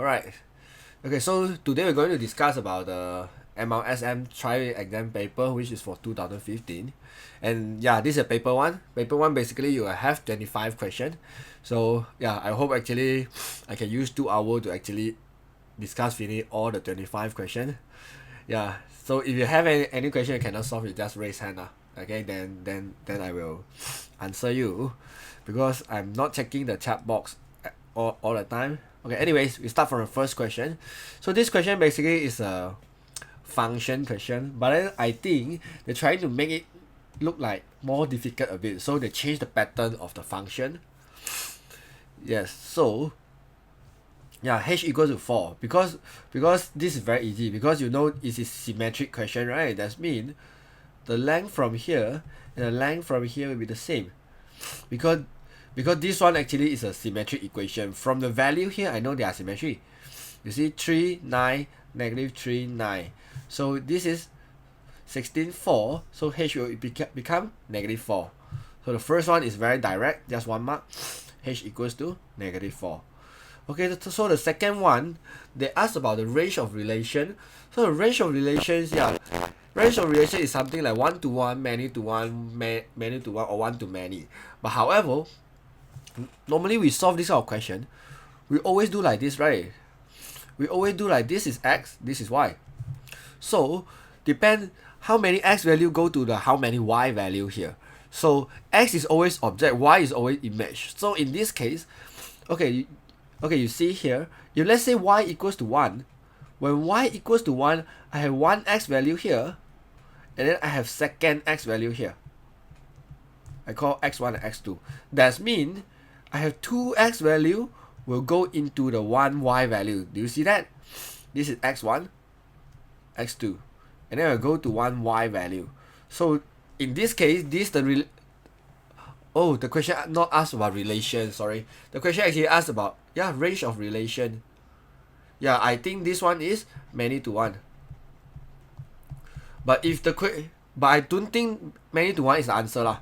Alright. Okay, so today we're going to discuss about the MRSM tri-exam paper, which is for 2015. And yeah, this is a paper one. Paper one, basically you have 25 questions. So yeah, I hope actually I can use 2 hours to actually discuss finish all the 25 questions. Yeah, so if you have any question you cannot solve, you just raise hand. Okay, then I will answer you, because I'm not checking the chat box all the time. Okay, anyways, we start from the first question. So this question basically is a function question, but then I think they're trying to make it look like more difficult a bit, so they change the pattern of the function. Yes, so yeah, h equals to 4, because this is very easy, because you know it is symmetric question, right? That means the length from here and the length from here will be the same, because this one actually is a symmetric equation. From the value here, I know they are symmetric. You see 3, 9, negative 3, 9. So this is 16, 4. So h will become negative 4. So the first one is very direct, just 1 mark. H equals to negative 4. Okay, so the second one, they asked about the range of relation. So the range of relations, yeah, range of relation is something like 1 to 1, many to 1, many to 1, or 1 to many. But however, normally we solve this kind of question, we always do like this, right? We always do like this is x, this is y. So depend how many x value go to the how many y value here. So x is always object, y is always image. So in this case, okay, you see here, if let's say y equals to 1, when y equals to 1, I have one x value here, and then I have second x value here. I call x1 and x2. That means I have 2x value will go into the 1y value. Do you see that? This is x1, x2, and then I go to 1y value. So in this case, this the question not asked about relation, sorry. The question actually asked about range of relation. Yeah, I think this one is many to 1. But I don't think many to 1 is the answer lah.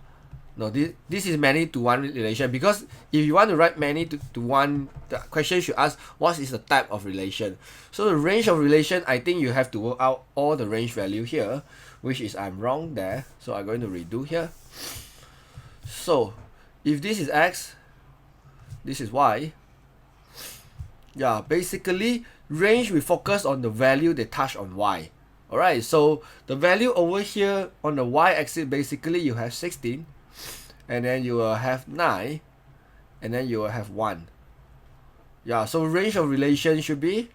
No, this is many to 1 relation, because if you want to write many to 1, the question should ask what is the type of relation. So the range of relation, I think you have to work out all the range value here, which is I'm wrong there. So I'm going to redo here. So if this is x, this is y. Yeah, basically range we focus on the value they touch on y. Alright, so the value over here on the y-axis, basically you have 16, and then you will have 9, and then you will have 1. Yeah, so range of relation should be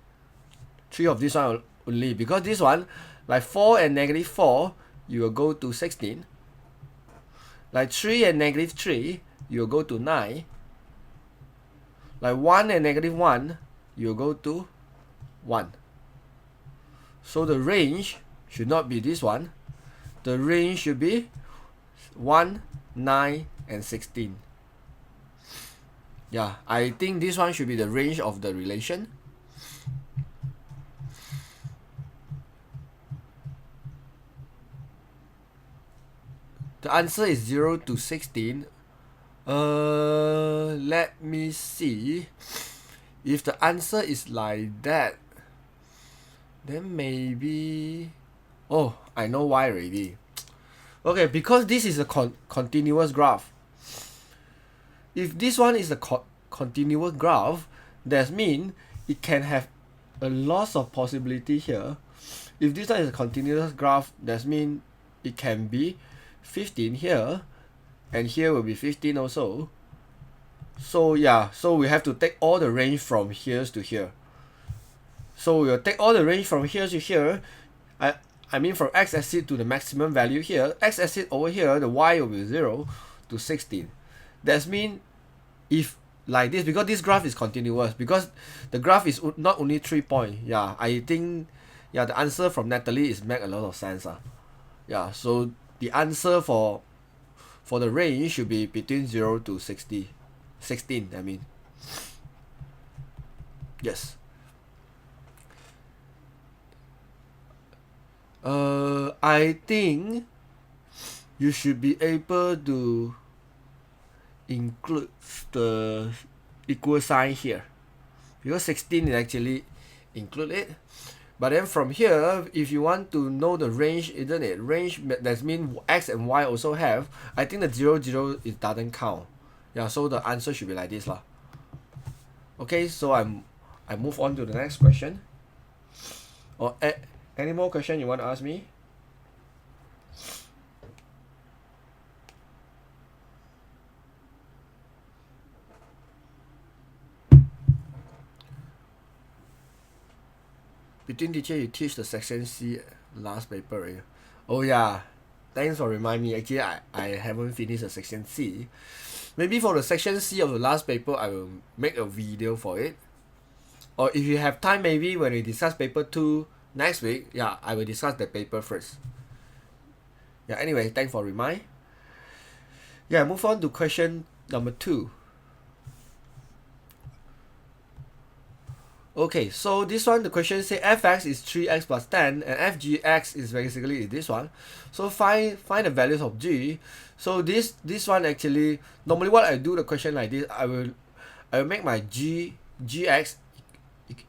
3 of this one only, because this one, like 4 and negative 4, you will go to 16. Like 3 and negative 3, you will go to 9. Like 1 and negative 1, you will go to 1. So the range should not be this one. The range should be 1, 9, and 16. Yeah, I think this one should be the range of the relation. The answer is 0 to 16. Let me see. If the answer is like that, then maybe... Oh, I know why already. Okay, because this is a continuous graph. If this one is a continuous graph, that means it can have a loss of possibility here. If this one is a continuous graph, that means it can be 15 here, and here will be 15 also. So yeah, so we have to take all the range from here to here. So we'll take all the range from here to here. I mean from x-axis to the maximum value here. X-axis over here, the y will be 0 to 16. That means if like this, because this graph is continuous, because the graph is not only 3 points. Yeah, I think the answer from Natalie is make a lot of sense. Yeah, so the answer for the range should be between 0 to 16, I mean. Yes. I think you should be able to include the equal sign here. because 16 is actually included. But then from here, if you want to know the range, isn't it? Range, that means x and y also have. I think the 0, 0, it doesn't count. Yeah, so the answer should be like this lah. Okay, so I move on to the next question. Or any more question you want to ask me? Between teacher, you teach the section C last paper, right? Oh yeah, thanks for reminding me. Actually, I haven't finished the section C. Maybe for the section C of the last paper, I will make a video for it. Or if you have time, maybe when we discuss paper 2 next week, yeah, I will discuss the paper first. Yeah, anyway, thanks for remind. Yeah, move on to question number 2. Okay, so this one, the question say fx is 3x plus 10 and fgx is basically this one. So find the values of g. So this one actually, normally what I do the question like this, I will make my gx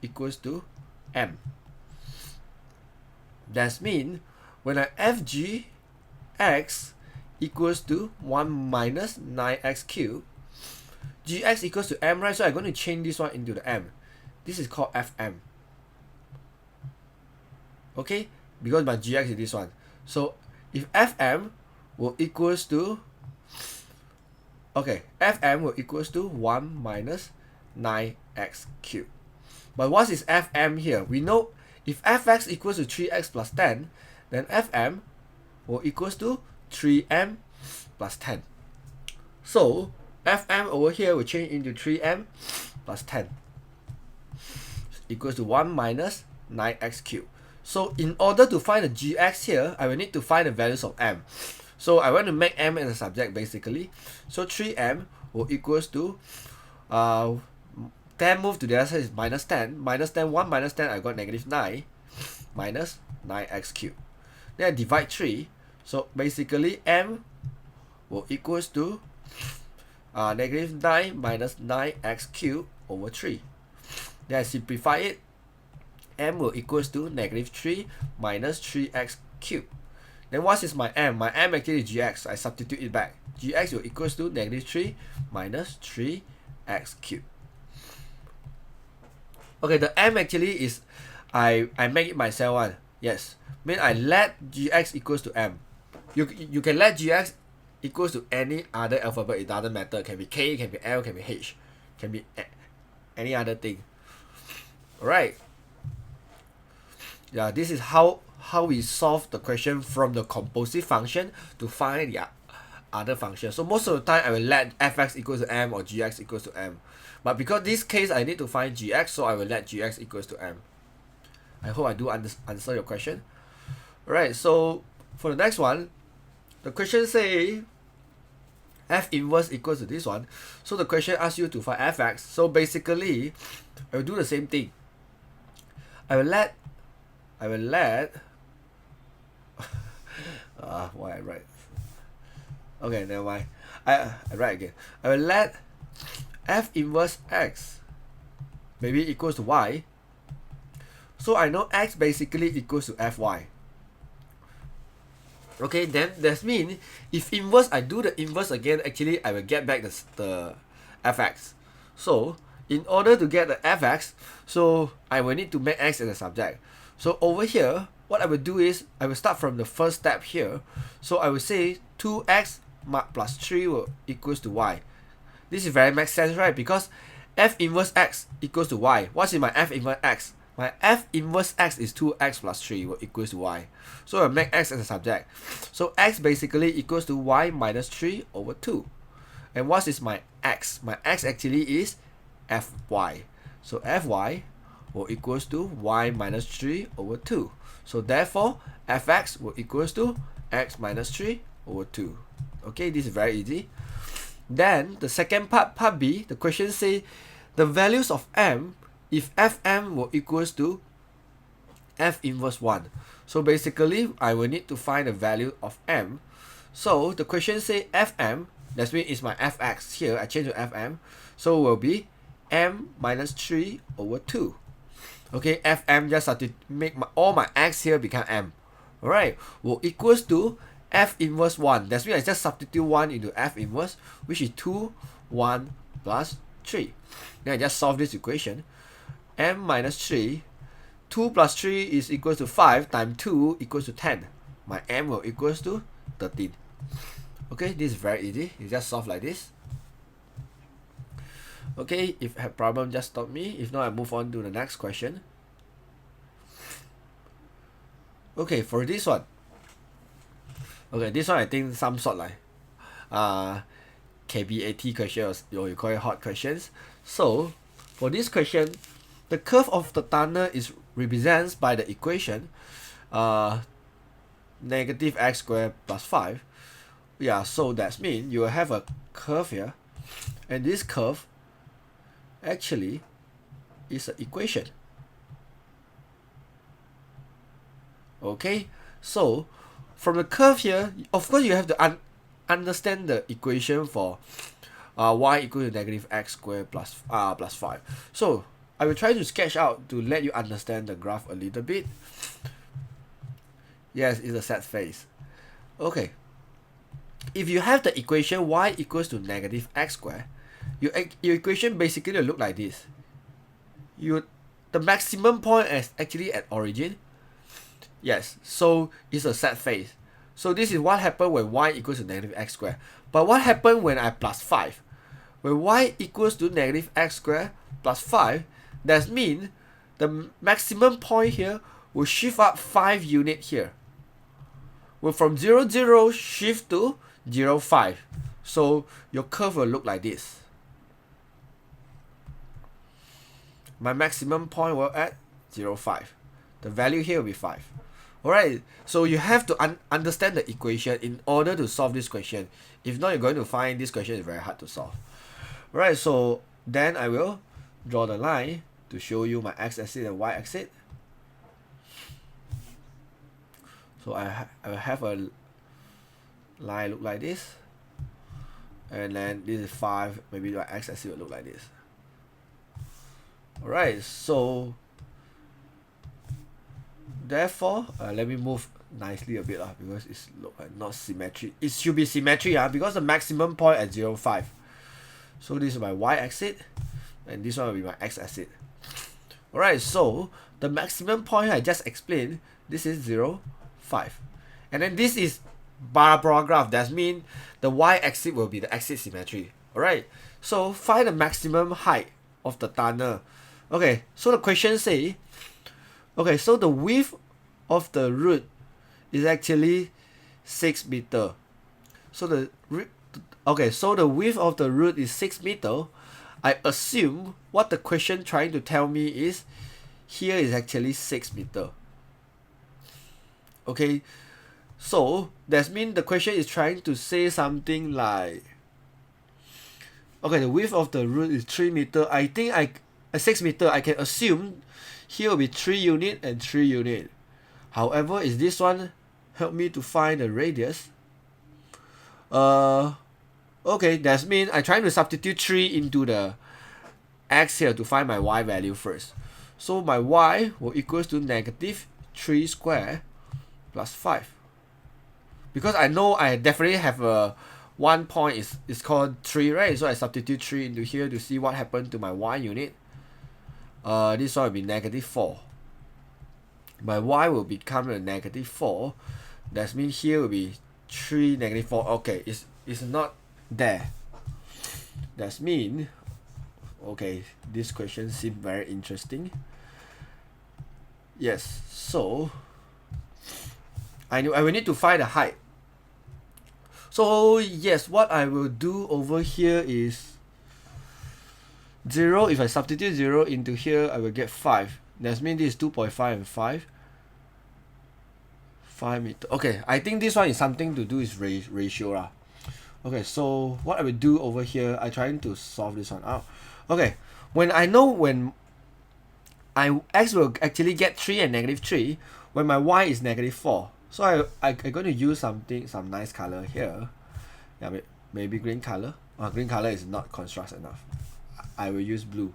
equals to m. That means when I fgx equals to 1 minus 9x cubed, gx equals to m, right? So I'm going to change this one into the m. This is called Fm. Okay, because my gx is this one. So if Fm will equals to, okay, Fm will equals to 1 minus 9x cubed. But what is Fm here? We know if fx equals to 3x plus 10, then Fm will equals to 3m plus 10. So Fm over here will change into 3m plus 10. Equals to 1 minus 9x cubed. So in order to find the gx here, I will need to find the values of m. So I want to make m as a subject basically. So 3m will equals to 10 moved to the other side is minus 10. Minus 10, 1 minus 10, I got negative 9 minus 9x cubed. Then I divide 3. So basically m will equals to negative 9 minus 9x cubed over 3. Then I simplify it. M will equals to negative 3 minus 3x cubed. Then what is my m? My m actually is gx. I substitute it back. Gx will equals to negative 3 minus 3x cubed. Okay, the m actually is, I make it myself one. Yes. Mean I let gx equals to m. You can let gx equals to any other alphabet. It doesn't matter. It can be k, it can be l, it can be h, it can be any other thing. Alright. Yeah, this is how we solve the question from the composite function to find the other function. So most of the time I will let fx equals to m or gx equals to m. But because this case I need to find gx, so I will let gx equals to m. I hope I do answer your question. Alright, so for the next one, the question say f inverse equals to this one. So the question asks you to find fx. So basically, I will do the same thing. I will let why I write? Okay, never mind. I write again. I will let f inverse x maybe equals to y. So I know x basically equals to fy. Okay, then that means if inverse, I do the inverse again, actually I will get back the fx. So in order to get the fx, so I will need to make x as a subject. So over here, what I will do is, I will start from the first step here. So I will say 2x plus 3 will equals to y. This is very makes sense, right? Because f inverse x equals to y. What's in my f inverse x? My f inverse x is 2x plus 3 will equals to y. So I make x as a subject. So x basically equals to y minus 3 over 2. And what is my x? My x actually is fy. So fy will equals to y minus 3 over 2. So therefore, fx will equals to x minus 3 over 2. Okay, this is very easy. Then the second part, part B, the question say the values of m if fm will equals to f inverse 1. So basically, I will need to find the value of m. So the question say fm, that means it's my fx here, I change to fm, so will be m minus 3 over 2. Okay, fm just have to make all my x here become m. Alright, will equals to f inverse 1. That's means I just substitute 1 into f inverse, which is 2, 1 plus 3. Then I just solve this equation. M minus 3, 2 plus 3 is equals to 5 times 2 equals to 10. My m will equals to 13. Okay, this is very easy. You just solve like this. Okay, if you have problem, just stop me. If not, I move on to the next question. Okay, for this one. Okay, this one I think some sort like KBAT questions, or you call it hot questions. So for this question, the curve of the tunnel is represented by the equation negative x squared plus 5. Yeah, so that means you will have a curve here, and this curve actually is an equation. Okay, so from the curve here, of course you have to understand the equation for y equal to negative x squared plus 5. So I will try to sketch out to let you understand the graph a little bit. Yes, it's a set phase. Okay, if you have the equation y equals to negative x squared, your equation basically will look like this. The maximum point is actually at origin. Yes, so it's a set phase. So this is what happened when y equals to negative x squared. But what happened when I plus 5? When y equals to negative x squared plus 5, that means the maximum point here will shift up 5 units here. Will from 0, 0 shift to 0, 5. So your curve will look like this. My maximum point will at 0, 5. The value here will be 5. Alright, so you have to understand the equation in order to solve this question. If not, you're going to find this question is very hard to solve. Alright, so then I will draw the line to show you my x-axis and y-axis. So I will have a line look like this. And then this is 5, maybe my x-axis will look like this. Alright, so therefore, let me move nicely a bit because it's not symmetric. It should be symmetric because the maximum point at 0, 5. So this is my y-axis, and this one will be my x-axis. Alright, so the maximum point I just explained, this is 0, 5. And then this is parabola graph. That means the y-axis will be the axis symmetry. Alright, so find the maximum height of the tunnel. Okay, so the question say, okay, so the width of the root is actually 6 meter. So the width of the root is 6 meter. I assume what the question trying to tell me is here is actually 6 meter. Okay, so that means the question is trying to say something like, okay, the width of the root is 3 meter. I think 6 meter, I can assume here will be 3 unit and 3 unit. However, is this one help me to find the radius? Okay, that means I'm trying to substitute 3 into the x here to find my y value first. So my y will equals to negative 3 square plus 5. Because I know I definitely have a 1 point is called 3, right? So I substitute 3 into here to see what happened to my y unit. This one will be negative 4. My y will become a negative 4. That means here will be 3 negative 4. Okay, it's not there. That means, okay, this question seems very interesting. Yes, so I will need to find the height. So yes, what I will do over here is 0. If I substitute 0 into here, I will get 5. That means this is 2.5 and 5. 5 meter. Okay, I think this one is something to do with ratio. Okay, so what I will do over here, I'm trying to solve this one out. Okay, when I know when x will actually get 3 and negative 3, when my y is negative 4. So I'm going to use some nice color here. Yeah, maybe green color. Green color is not contrast enough. I will use blue.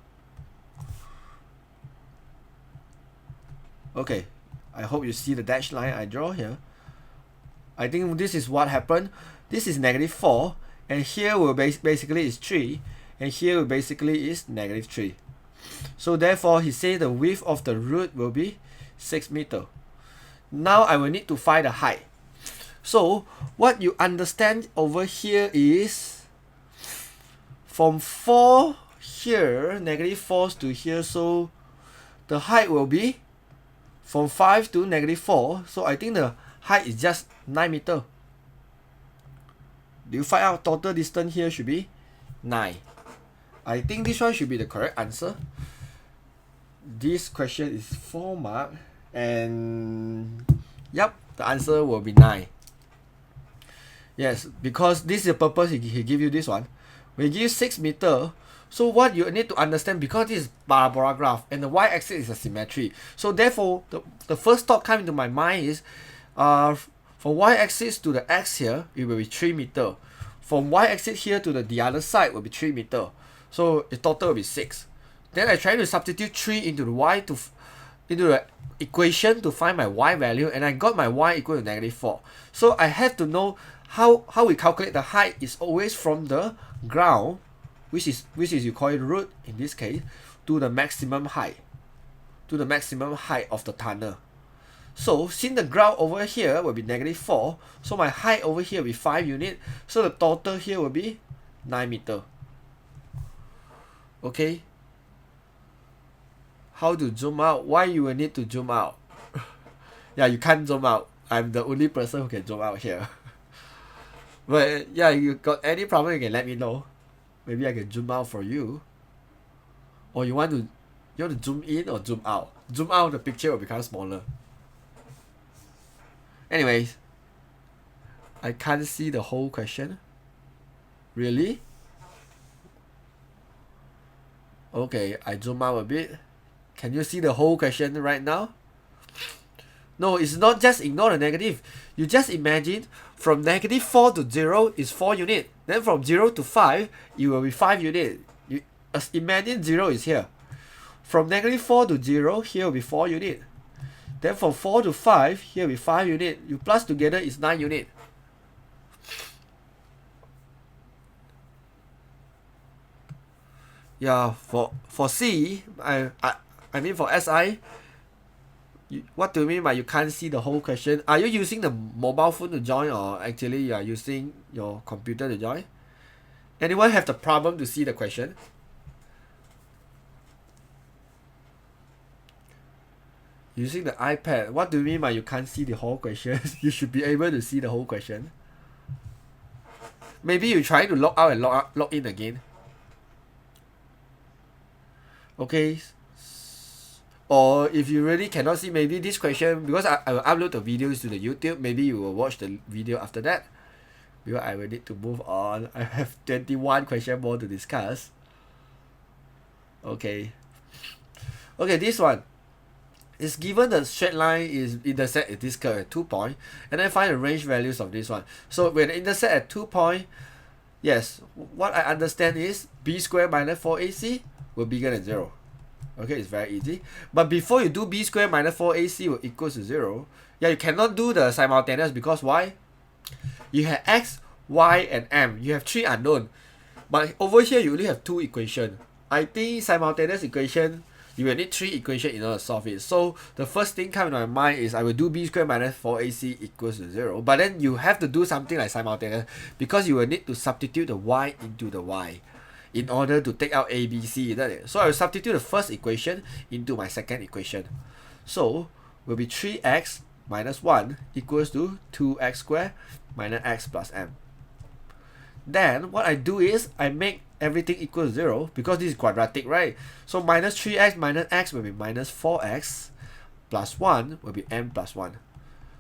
Okay, I hope you see the dashed line I draw here. I think this is what happened. This is -4, and here will basically is 3, and here will basically is -3. So therefore, he said the width of the root will be 6 meters. Now I will need to find the height. So what you understand over here is from 4 here, -4 to here, so the height will be from 5 to -4. So I think the height is just 9 meters. Do you find out total distance here should be 9? I think this one should be the correct answer. This question is 4 mark, and yep, the answer will be 9. Yes, because this is the purpose he give you this one. When he give you 6 meters, so what you need to understand, because this is parabola graph and the y-axis is a symmetry, so therefore the first thought coming to my mind is from y-axis to the x here, it will be 3 meters. From y-axis here to the other side will be 3 meters. So the total will be 6. Then I try to substitute 3 into the into the equation to find my y value, and I got my y equal to -4. So I have to know how we calculate the height is always from the ground, which is you call it root in this case, to the maximum height of the tunnel. So since the ground over here will be -4, so my height over here will be 5 units, so the total here will be 9 meters. Okay, how to zoom out? Why you will need to zoom out? Yeah, you can't zoom out. I'm the only person who can zoom out here. But yeah, you got any problem, you can let me know. Maybe I can zoom out for you. Or you want to zoom in or zoom out? Zoom out, the picture will become smaller. Anyways, I can't see the whole question. Really? Okay, I zoom out a bit. Can you see the whole question right now? No, it's not just ignore the negative. You just imagine from -4 to 0 is 4 units. Then from 0 to 5, it will be 5 units. You imagine 0 is here. From -4 to 0, here will be 4 units. Then from 4 to 5, here will be 5 units. You plus together is 9 units. Yeah, for C, I mean for SI, what do you mean by you can't see the whole question? Are you using the mobile phone to join, or actually you are using your computer to join? Anyone have the problem to see the question? Using the iPad, what do you mean by you can't see the whole question? You should be able to see the whole question. Maybe you're trying to log out and log in again. Okay. Or if you really cannot see, maybe this question, because I will upload the videos to the YouTube, maybe you will watch the video after that. Because I will need to move on. I have 21 questions more to discuss. Okay. Okay, this one. It's given the straight line is intersect at this curve at 2 points, and then find the range values of this one. So when the intersect at 2 points, yes, what I understand is b squared minus 4ac will be bigger than 0. Okay, it's very easy. But before you do b squared minus 4ac will equals to 0, yeah, you cannot do the simultaneous, because why? You have x, y, and m. You have 3 unknown. But over here, you only have 2 equations. I think simultaneous equation, you will need 3 equations in order to solve it. So the first thing coming to my mind is I will do b squared minus 4ac equals to 0. But then you have to do something like simultaneous, because you will need to substitute the y into the y in order to take out a, b, c, isn't it? So I will substitute the first equation into my second equation. So will be 3x minus 1 equals to 2x squared minus x plus m. Then what I do is I make everything equal to 0, because this is quadratic, right? So minus 3x minus x will be minus 4x plus 1 will be m plus 1.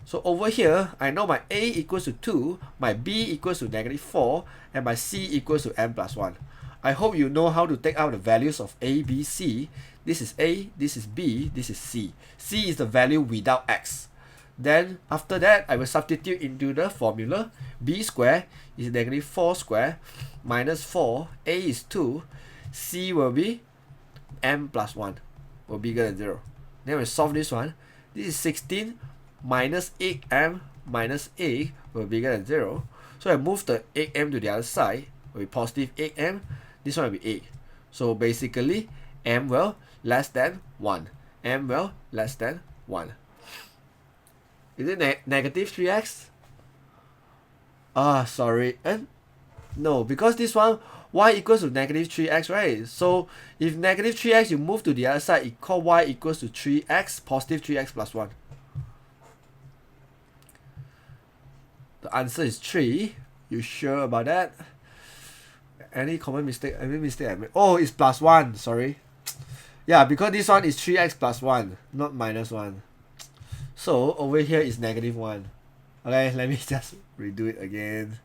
So over here, I know my a equals to 2, my b equals to -4, and my c equals to m plus 1. I hope you know how to take out the values of a, b, c. This is a, this is b, this is c. C is the value without x. Then after that, I will substitute into the formula. B squared is -4 squared minus 4. A is 2. c will be m plus 1 will be bigger than 0. Then we solve this one. This is 16 minus 8m minus a will be bigger than 0. So I move the 8m to the other side, will be positive 8m. This one will be 8. So basically, m will less than 1. M will less than 1. Is it negative 3x? Sorry. And no, because this one, y equals to negative 3x, right? So if negative 3x, you move to the other side, it call y equals to 3x, positive 3x plus 1. The answer is 3. You sure about that? Any common mistake? Any mistake I made? Oh, it's plus 1. Sorry. Yeah, because this one is 3x plus 1, not minus 1. So over here is negative 1. Okay, let me just redo it again.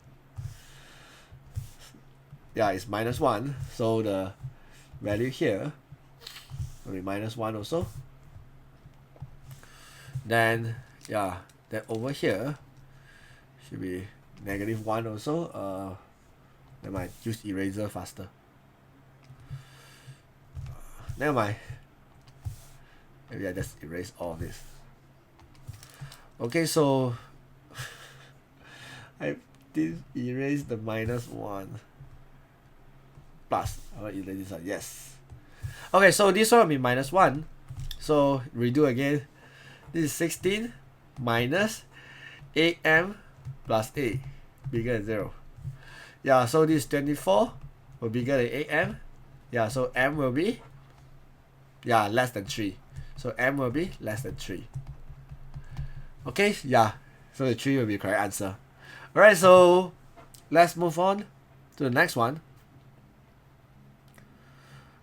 Yeah, it's minus 1. So the value here will be minus 1 also. Then, yeah, then over here should be negative 1 also. Never mind, use eraser faster. Never mind. Maybe I just erase all of this. Okay, so I did erase the minus 1. Plus, I'll erase this one. Yes. Okay, so this one will be minus 1. So redo again. This is 16 minus 8m plus a bigger than 0. Yeah, so this 24 will be bigger than 8m. Yeah, so m will be less than 3. So m will be less than 3. Okay, yeah. So the 3 will be the correct answer. Alright, so let's move on to the next one.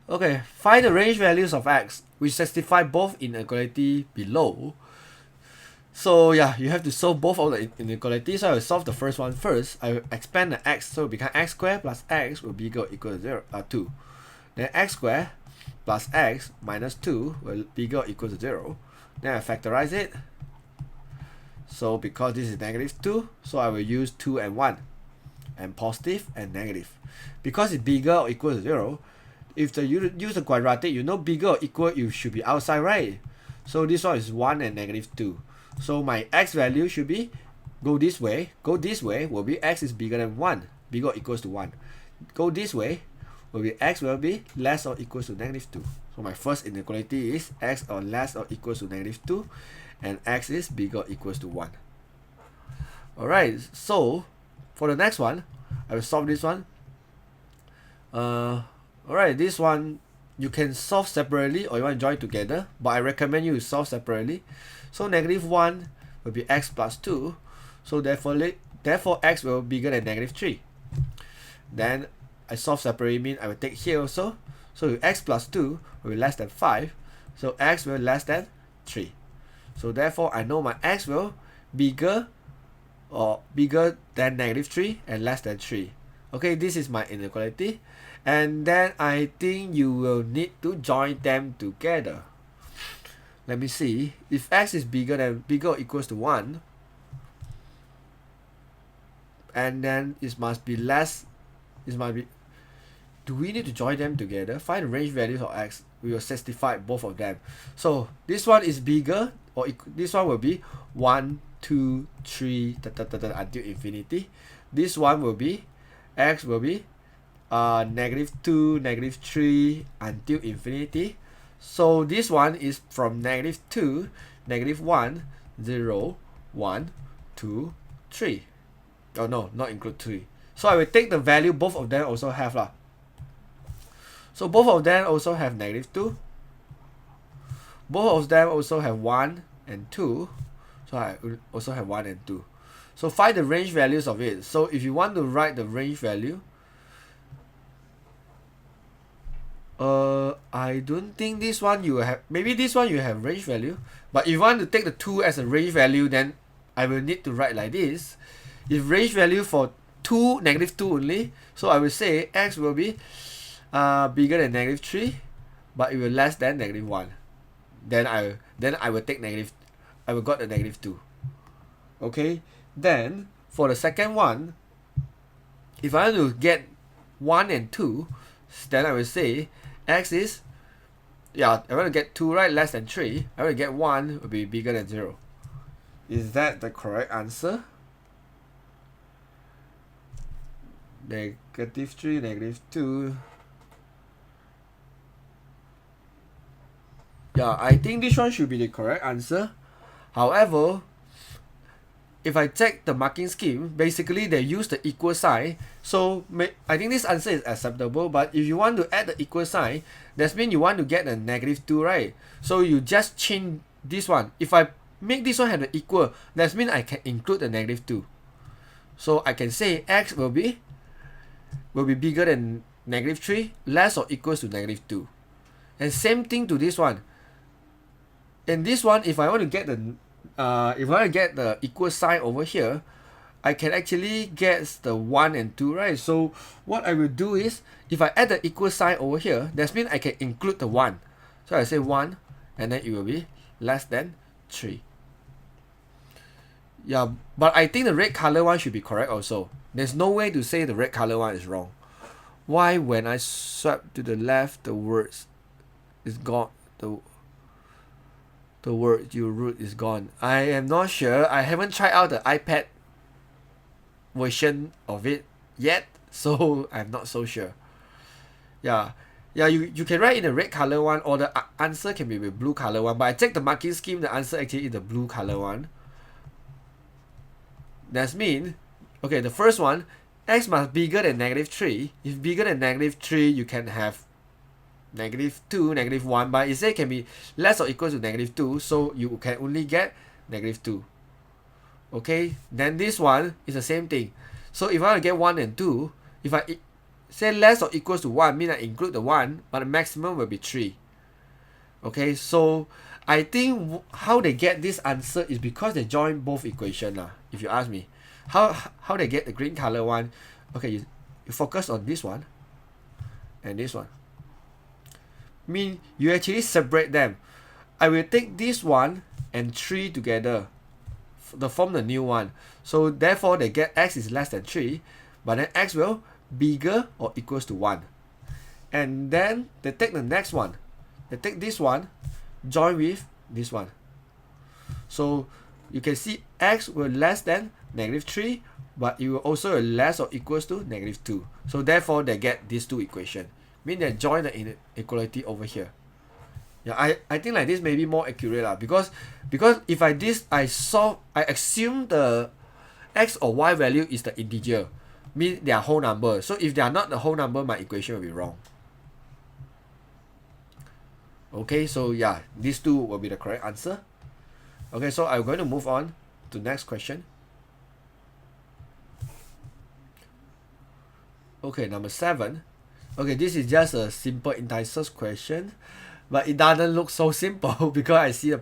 Okay, find the range values of x which satisfy both inequality below. So yeah, you have to solve both of the inequalities. So I will solve the first one first. I will expand the x, so it becomes x squared plus x will be equal to 2. Then x squared plus x minus 2 will be equal to 0. Then I factorize it. So because this is negative 2, so I will use 2 and 1, and positive and negative. Because it's bigger or equal to 0, if you use the quadratic, you know bigger or equal, you should be outside, right? So this one is 1 and negative 2. So my x value should be go this way will be x is bigger than 1, bigger or equals to 1. Go this way will be x will be less or equals to negative 2. So my first inequality is x or less or equals to negative 2, and x is bigger or equals to 1. Alright, so for the next one, I will solve this one. Alright, this one you can solve separately or you want to join together, but I recommend you solve separately. So negative 1 will be x plus 2, so therefore x will be bigger than negative 3. Then I solve separately mean I will take here also. So x plus 2 will be less than 5, so x will less than 3. So therefore I know my x will bigger than negative 3 and less than 3. Okay, this is my inequality. And then I think you will need to join them together. Let me see. If x is bigger or equals to 1, and then it must be less, do we need to join them together? Find the range values of x. We will satisfy both of them. So this one is bigger, or this one will be 1, 2, 3 until infinity. This one will be x will be negative 2, negative 3 until infinity. So this one is from negative 2, negative 1, 0, 1, 2, 3. Oh no, not include 3. So I will take the value both of them also have lah. So both of them also have negative 2. Both of them also have 1 and 2. So I will also have 1 and 2. So find the range values of it. So if you want to write the range value, I don't think this one you have. Maybe this one you have range value. But if you want to take the 2 as a range value, then I will need to write like this. If range value for 2, negative 2 only, so I will say x will be bigger than negative 3, but it will less than negative 1. Then I will take negative. I will got the negative 2. Okay. Then for the second one, if I want to get 1 and 2, then I will say x is, yeah, I want to get 2, right, less than 3. I want to get 1 will be bigger than 0. Is that the correct answer? -3, -2. Yeah, I think this one should be the correct answer. However, if I check the marking scheme, basically they use the equal sign. So I think this answer is acceptable. But if you want to add the equal sign, that means you want to get a -2, right? So you just change this one. If I make this one have the equal, that means I can include the -2. So I can say x will be bigger than -3, less or equals to -2. And same thing to this one. In this one, if I want to get the equal sign over here, I can actually get the 1 and 2, right? So what I will do is, if I add the equal sign over here, that means I can include the 1. So I say 1, and then it will be less than 3. Yeah, but I think the red color one should be correct also. There's no way to say the red color one is wrong. Why when I swipe to the left, the words is gone? The word you root is gone. I am not sure. I haven't tried out the iPad version of it yet, so I'm not so sure. Yeah, you can write in the red color one, or the answer can be with blue color one. But I checked the marking scheme, the answer actually is the blue color one. That means, okay, the first one, x must be bigger than -3. If bigger than -3, you can have -2, -1, but it says it can be less or equal to -2, so you can only get -2. Okay, then this one is the same thing. So if I want to get 1 and 2, if I say less or equals to 1, mean I include the 1, but the maximum will be 3. Okay, so I think how they get this answer is because they join both equations lah. If you ask me, how they get the green color one? Okay, you focus on this one and this one. Mean you actually separate them. I will take this one and 3 together to form the new one. So therefore they get x is less than 3, but then x will bigger or equals to 1. And then they take the next one. They take this one, join with this one. So you can see x will less than -3, but it will also less or equals to -2. So therefore they get these two equations. Mean they join the inequality over here. Yeah, I think like this may be more accurate lah, because if I assume the x or y value is the integer, mean they are whole number. So if they are not the whole number, my equation will be wrong. Okay, so yeah, these two will be the correct answer. Okay, so I'm going to move on to next question. Okay, number 7. Okay, this is just a simple indices question, but it doesn't look so simple because I see the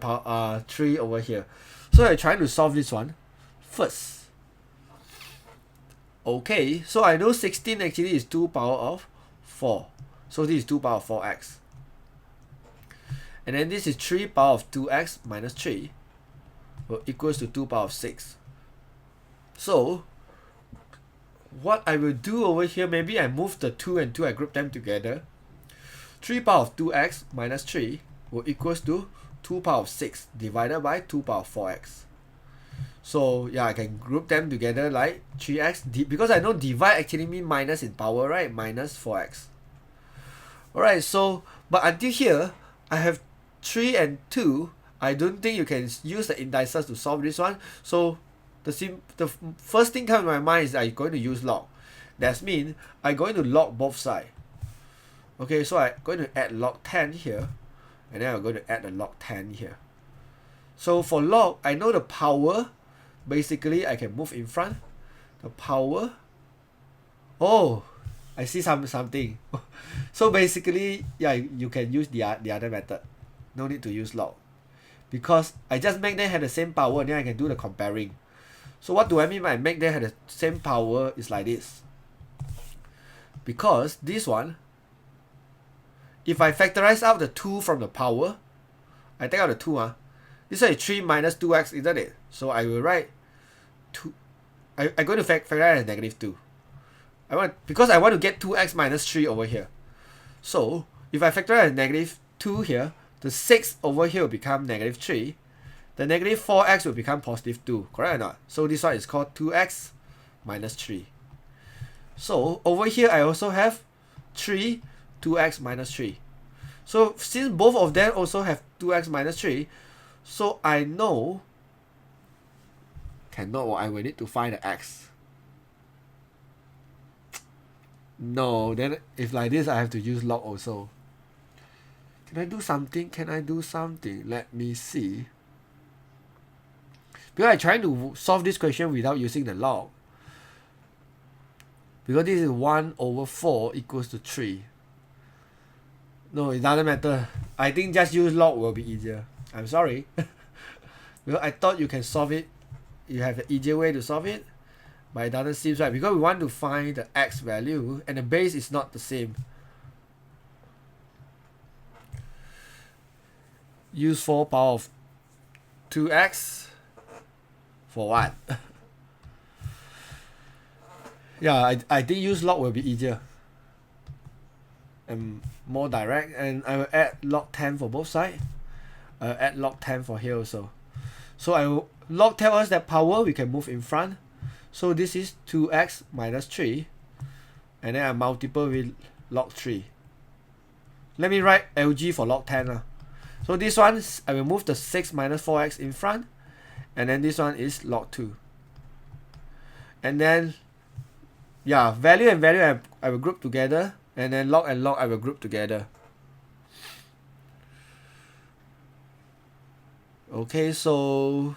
3 over here. So I'm trying to solve this one first. Okay, so I know 16 actually is 2 power of 4. So this is 2 power of 4x. And then this is 3 power of 2x minus 3 equals to 2 power of 6. So what I will do over here, maybe I move the 2 and 2, I group them together. 3 power of 2x minus 3 will equals to 2 power of 6 divided by 2 power of 4x. So yeah, I can group them together like 3x, because I know divide actually mean minus in power, right? Minus 4x. Alright, so, but until here, I have 3 and 2. I don't think you can use the indices to solve this one. So the first thing comes to my mind is I'm going to use log. That means I'm going to log both sides. Okay, so I'm going to add log 10 here, and then I'm going to add the log 10 here. So for log, I know the power. Basically, I can move in front. The power. Oh, I see something. So basically, yeah, you can use the other method. No need to use log, because I just make them have the same power, and then I can do the comparing. So what do I mean by make them have the same power is like this. Because this one, if I factorize out the 2 from the power, I take out the 2. This is 3 minus 2x, isn't it? So I will write 2. I'm going to factorize as -2. Because I want to get 2x minus 3 over here. So if I factorize negative 2 here, the 6 over here will become negative 3. The negative 4x will become positive 2, correct or not? So this one is called 2x minus 3. So over here I also have 3, 2x minus 3. So since both of them also have 2x minus 3, so I know I will need to find the x. No, then if like this I have to use log also. Can I do something? Let me see. Because I'm trying to solve this question without using the log. Because this is 1 over 4 equals to 3. No, it doesn't matter. I think just use log will be easier. I'm sorry. Because I thought you can solve it. You have an easier way to solve it. But it doesn't seem right. Because we want to find the x value. And the base is not the same. Use 4 power of 2x. For what? Yeah, I think use log will be easier. And more direct. And I will add log 10 for both sides. I'll add log 10 for here also. So I will log tell us that power we can move in front. So this is 2x minus 3. And then I multiple with log 3. Let me write LG for log 10. So this one, I will move the 6 minus 4x in front. And then this one is log 2. And then, yeah, value and value I will group together. And then log and log I will group together. Okay, so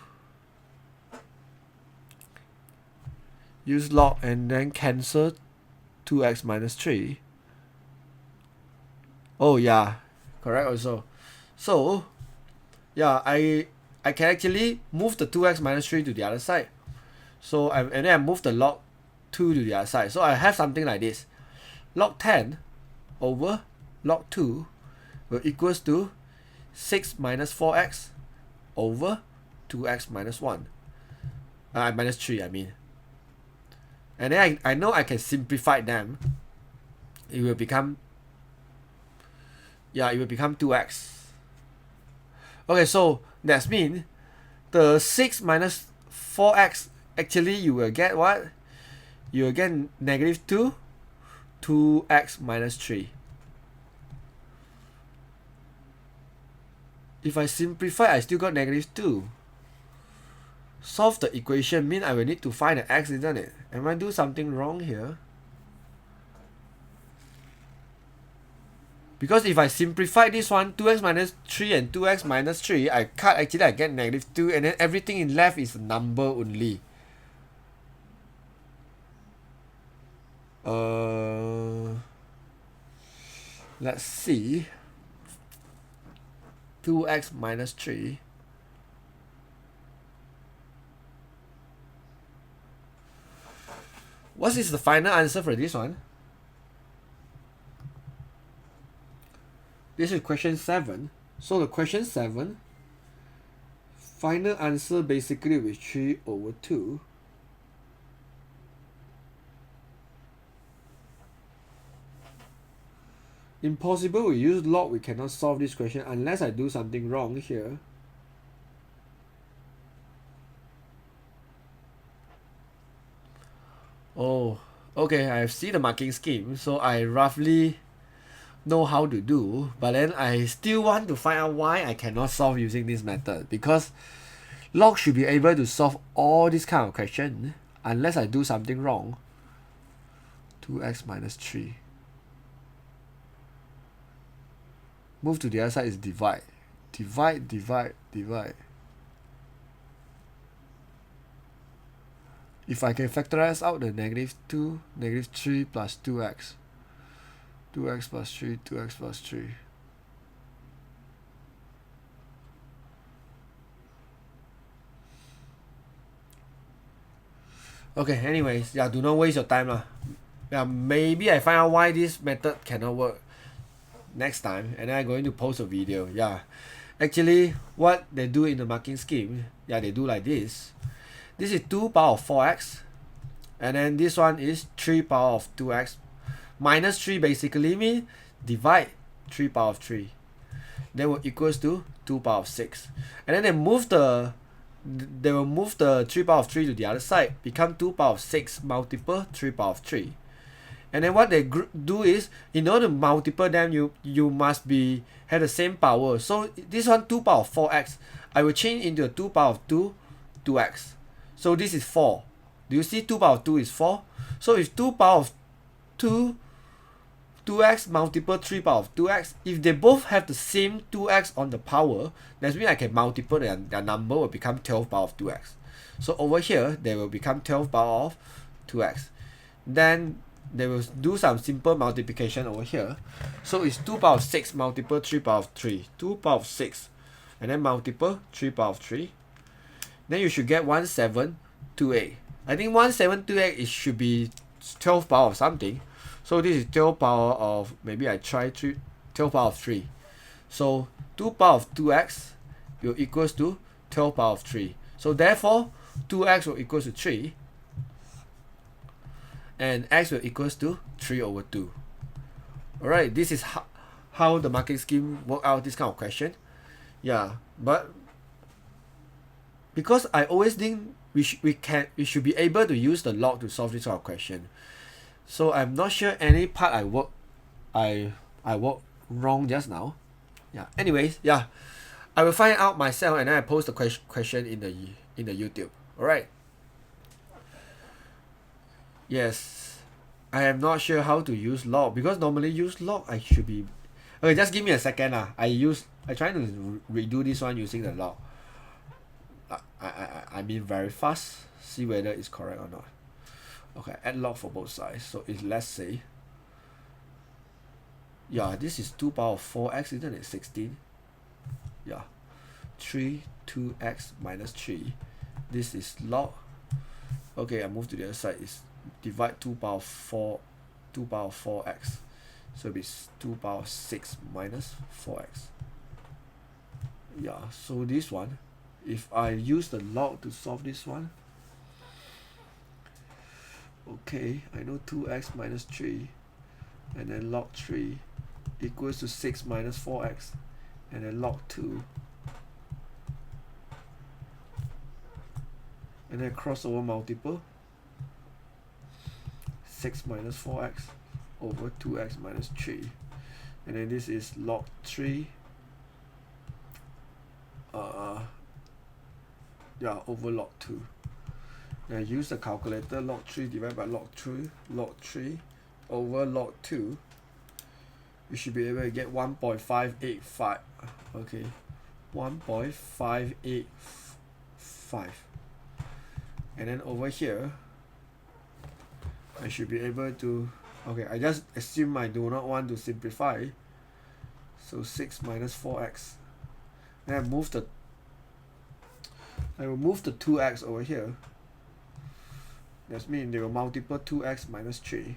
use log and then cancel 2x minus 3. Oh yeah, correct also. So yeah, I can actually move the 2x minus 3 to the other side. So and then I move the log 2 to the other side. So I have something like this. Log 10 over log 2 will equals to 6 minus 4x over 2x minus 1. Minus 3 I mean. And then I know I can simplify them. It will become 2x. Okay, so that means the 6 minus 4x, actually you will get what? You will get negative 2, 2x minus 3. If I simplify, I still got negative 2. Solve the equation means I will need to find the x, isn't it? Am I doing something wrong here? Because if I simplify this one, 2x minus 3 and 2x minus 3, I get negative 2, and then everything in left is a number only. Let's see. 2x minus 3. What is the final answer for this one? This is question 7. So the question 7, final answer basically with 3 over 2. Impossible, we use log, we cannot solve this question unless I do something wrong here. Oh, okay, I have seen the marking scheme, so I roughly know how to do, but then I still want to find out why I cannot solve using this method, because log should be able to solve all this kind of question unless I do something wrong. 2x minus 3. Move to the other side is divide. Divide, divide, divide. If I can factorize out the negative 2, negative 3 plus 2x. 2x plus 3, 2x plus 3. Okay, anyways, yeah, do not waste your time lah. Yeah, maybe I find out why this method cannot work next time, and then I'm going to post a video. Yeah, actually, what they do in the marking scheme, yeah, they do like this. This is 2 power of 4x, and then this one is 3 power of 2x. Minus 3 basically means divide 3 power of 3. That will equals to 2 power of 6. And then they will move the 3 power of 3 to the other side, become 2 power of 6 multiple 3 power of 3. And then what they do is, in order to multiply them, you must have the same power. So this one 2 power of 4x, I will change into a 2 power of 2x. So this is 4. Do you see 2 power of 2 is 4? So if 2 power of 2x multiple 3 power of 2x, if they both have the same 2x on the power, that means I can multiply their number will become 12 power of 2x. So over here, they will become 12 power of 2x. Then they will do some simple multiplication over here. So it's 2 power of 6 multiple 3 power of 3. 2 power of 6. And then multiple 3 power of 3. Then you should get 1728. I think 1728 it should be 12 power of something. So this is 12 power of, maybe I try 12 power of 3. So 2 power of 2x will equals to 12 power of 3. So therefore 2x will equals to 3. And x will equals to 3 over 2. Alright, this is how the marking scheme work out this kind of question. Yeah, but because I always think we should be able to use the log to solve this kind of question. So I'm not sure any part I work wrong just now. Yeah. Anyways, yeah, I will find out myself and then I post the question in the YouTube. Alright. Yes, I am not sure how to use log, because normally use log I should be. Okay, just give me a second. I try to redo this one using the log. I mean very fast. See whether it's correct or not. Okay, add log for both sides. So it's, let's say, yeah, this is 2 power of 4x, isn't it? 16. Yeah, 2x minus 3. This is log. Okay, I move to the other side. Is divide 2 power of 4x. So it's 2 power of 6 minus 4x. Yeah, so this one, if I use the log to solve this one, okay, I know 2x minus 3, and then log 3 equals to 6 minus 4x, and then log 2, and then crossover multiple 6 minus 4x over 2x minus 3, and then this is log 3 over log 2. Now use the calculator. Log 3 divided by log 3 over log 2. You should be able to get 1.585. Okay, 1.585. And then over here, I should be able to. Okay, I just assume I do not want to simplify. So 6 minus 4x. Then I will move the 2x over here. That means they will multiple 2x minus 3.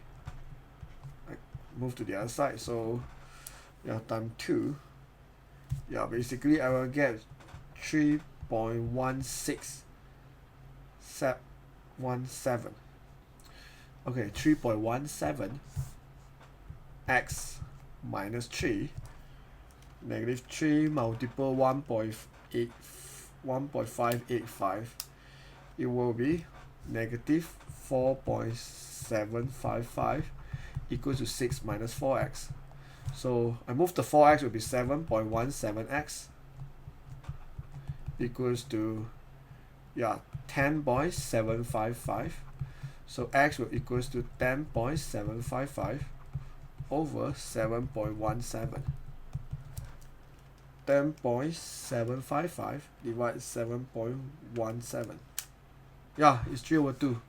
I move to the other side, so yeah, times 2. Yeah, basically I will get 3.1617. Okay, 3.17 x minus 3 negative 3 multiple 1.585. It will be negative 4.755 equals to 6 minus 4x. So I move the 4x will be 7.17x equals to 10.755. So x will equals to 10.755 over 7.17. 10.755 divided 7.17. Yeah, it's 3 over 2.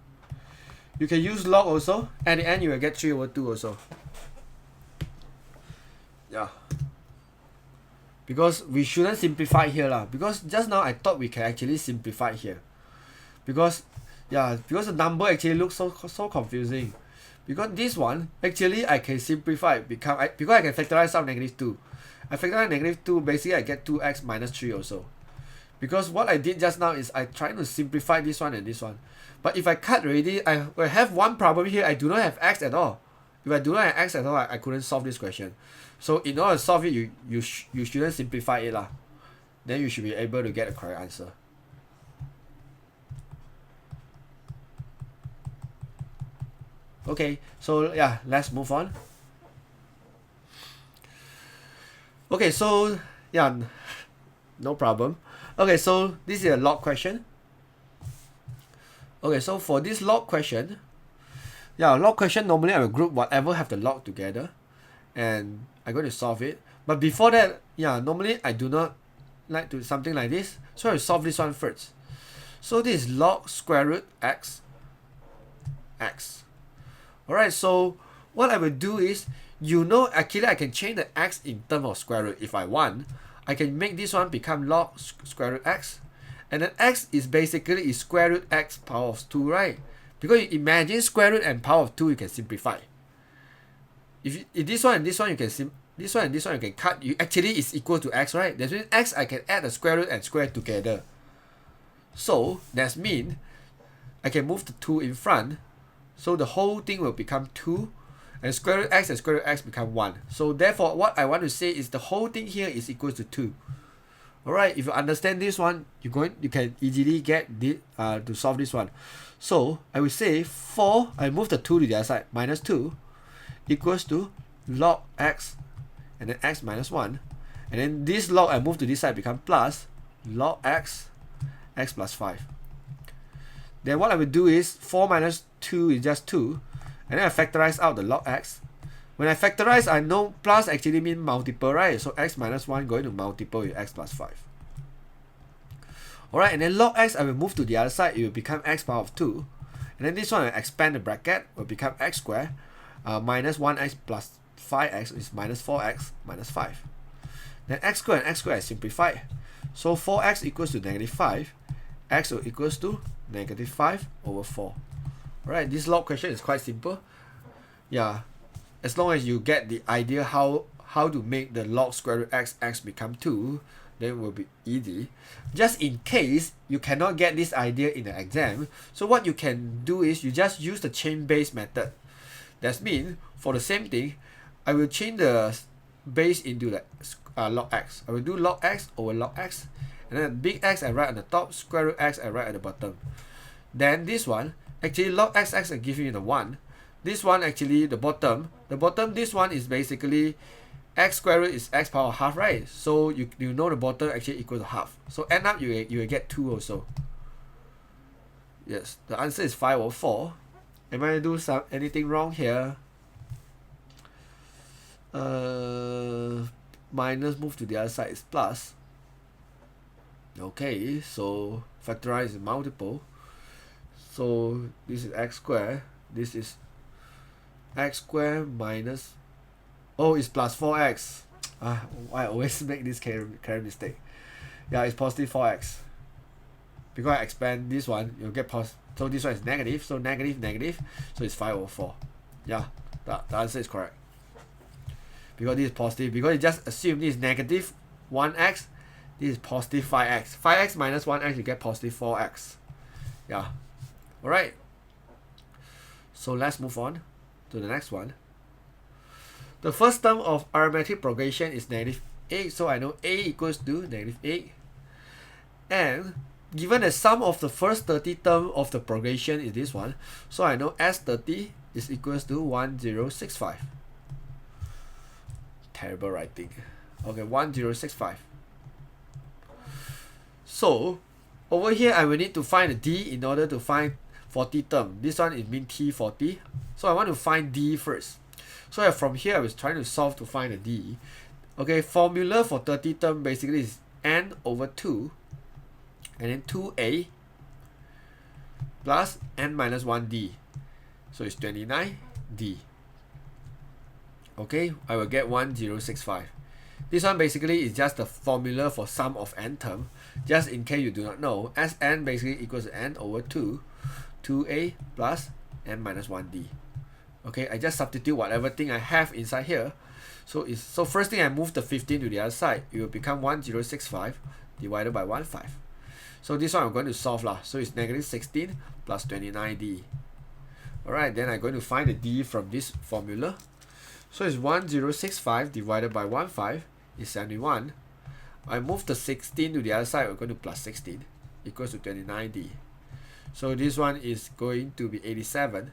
You can use log also. At the end, you will get 3 over 2 also. Yeah. Because we shouldn't simplify here lah. Because just now I thought we can actually simplify here. Because the number actually looks so confusing. Because this one actually I can simplify because I can factorize out negative 2. I factorize negative 2, basically I get 2x minus 3 also. Because what I did just now is I trying to simplify this one and this one. But if I cut already, I will have one problem here. I do not have x at all. If I do not have x at all, I couldn't solve this question. So in order to solve it, you shouldn't simplify it lah. Then you should be able to get the correct answer. Okay, so yeah, let's move on. Okay, so yeah, no problem. Okay, so this is a log question. Okay, so for this log question, yeah, log question normally I will group whatever have the log together, and I'm going to solve it. But before that, yeah, normally I do not like to something like this, so I will solve this one first. So this is log square root x. Alright, so what I will do is, actually I can change the x in terms of square root if I want. I can make this one become log square root x. And then x is basically square root x power of 2, right? Because you imagine square root and power of 2, you can simplify. If this one and this one you can this one and this one you can cut, you actually is equal to x, right? That means x I can add the square root and square together. So that means I can move the 2 in front. So the whole thing will become 2, and square root x and square root x become 1. So therefore, what I want to say is the whole thing here is equal to 2. Alright, if you understand this one, you can easily get this, to solve this one. So I will say 4, I move the 2 to the other side, minus 2 equals to log x, and then x minus 1. And then this log I move to this side become plus log x plus 5. Then what I will do is 4 minus 2 is just 2, and then I factorize out the log x. When I factorize, I know plus actually means multiple, right? So x minus 1 going to multiple with x plus 5. Alright, and then log x I will move to the other side, it will become x power of 2. And then this one I will expand the bracket, will become x squared minus 1x plus 5x is minus 4x minus 5. Then x squared and x squared is simplified. So 4x equals to negative 5, x will equals to negative 5 over 4. Alright, this log question is quite simple. Yeah, as long as you get the idea how to make the log square root x become 2, then it will be easy. Just in case you cannot get this idea in the exam, so what you can do is you just use the chain base method. That means for the same thing, I will change the base into the log x. I will do log x over log x, and then big X I write on the top, square root x I write at the bottom. Then this one, actually log x I give you the 1. This one actually the bottom, this one is basically x square root is x power half, right? So you know the bottom actually equal to half. So end up you will get 2 also. Yes, the answer is 5 over 4. Am I do anything wrong here? Minus move to the other side is plus. Okay, so factorize is multiple. So this is x squared. This is x squared minus, oh, it's plus 4x. I always make this current mistake. Yeah, it's positive 4x. Because I expand this one, you'll get positive. So this one is negative. So negative. So it's 5 over 4. Yeah, the answer is correct. Because this is positive. Because you just assume this is negative 1x. This is positive 5x. 5x minus 1x, you get positive 4x. Yeah. Alright. So let's move on to the next one. The first term of arithmetic progression is negative 8. So I know a equals to negative 8. And given the sum of the first 30 term of the progression is this one. So I know S30 is equals to 1065. Terrible writing. Okay, 1065. So over here I will need to find a D in order to find 40 term. This one it means T40. So I want to find D first. So from here I was trying to solve to find a D. Okay, formula for 30 term basically is n over 2 and then 2a plus n minus 1d. So it's 29d. Okay, I will get 1065. This one basically is just the formula for sum of n term. Just in case you do not know, Sn basically equals to n over 2, 2a plus n minus 1d. Okay, I just substitute whatever thing I have inside here. So first thing I move the 15 to the other side, it will become 1065 divided by 15. So this one I'm going to solve lah. So it's negative 16 plus 29d. Alright, then I'm going to find the d from this formula. So it's 1065 divided by 15 is 71. I move the 16 to the other side, we're going to plus 16 equals to 29d. So this one is going to be 87